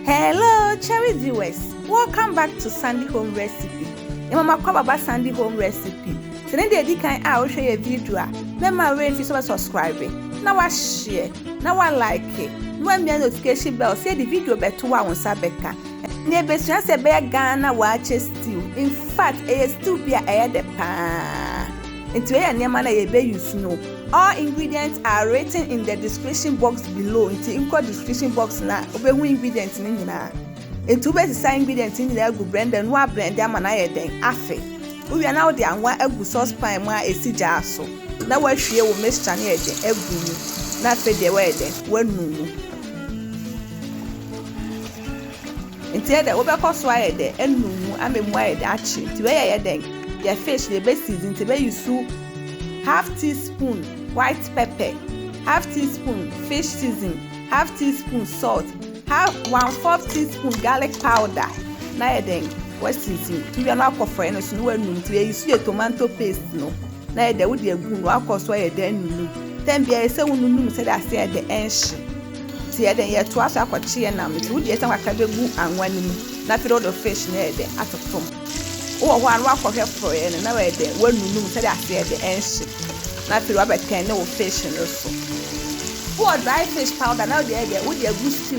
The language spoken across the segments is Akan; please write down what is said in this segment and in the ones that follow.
Hello, cherry viewers. Welcome back to Sandy Home Recipe. Mama kwa baba Sandy Home Recipe. Today the edikan a wo hwe video a na ma we fi so subscribe. Na wa share, na wa like. Na wa notification bell say the video beto wa won sabeka. Na ebesua se be Ghana Waakye Stew. In fact, stew bia de pa. Into ya niam na ye be use no. All ingredients are written in the description box below. Into inko description box na obehu ingredients ni nyina. Into be say ingredients ni na go blend and wa blend am na ye den afe. We are now the anwa egu sauce pan ma esija so. Na wa hwie wo mixture na ye den egu ni. Na fe de wa ye den wa nunu. Into the obekọ so aye den enunu amemu aye den achi. Ti we ye den your fish the best season to be use half teaspoon white pepper, half teaspoon fish season, half teaspoon salt, half 1/4 teaspoon garlic powder. Na then what season to be an alcohol for any so no to use your tomato paste no. Na then would you go alcohol so you then no. Then be I say no say that say the ensh. See then you to ask akwachi na me would you say wakabebu anwani na feed the fish na then at the tom. Oh, one walk of your for and now there, when you said I said the ensh. Not to rubber can no fish and also. Poor dry fish powder now there with your good stew.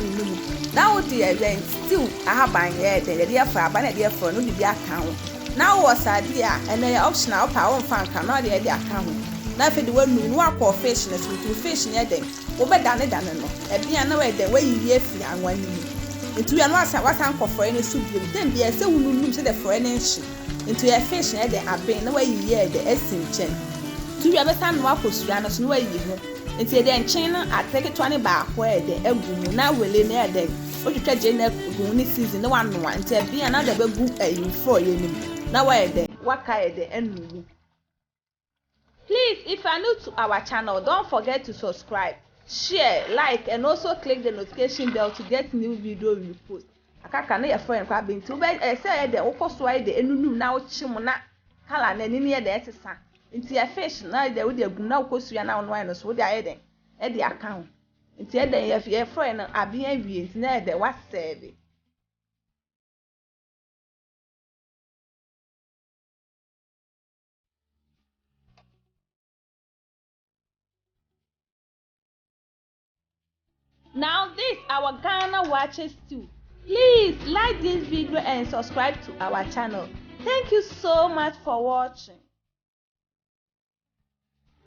Now, dear, then still I have buying here, the dear for a banner dear for no be account. Now was idea and the optional power fan cannot the idea account. Now for the one who walk or fish with two fish near them, over than a dano. A piano the way you hear and one. Into your last what uncle for any soup, then be a so who to the foreign inch. Into your fish and the abbey, no way you hear the essence. To your better waffles, Ranos, no way you know. Into then China, I take it 20 bar where the elbow now will in there. What you catch in the season, no one wants to be another book you for you. Now, where then what kind the end? Please, if you are new to our channel, don't forget to subscribe, share, like, and also click the notification bell to get new video we post. Akaka na your friend kwa bin to be say the okoswa the enunu na ochim na kala na ni ne de etesa nti ya fish na de we de gu na okosua na ono no so de aye den e de aka ho nti e den your friend na abia wie nti na de wa serve. Now this our Ghana Waakye Stew. Please like this video and subscribe to our channel. Thank you so much for watching.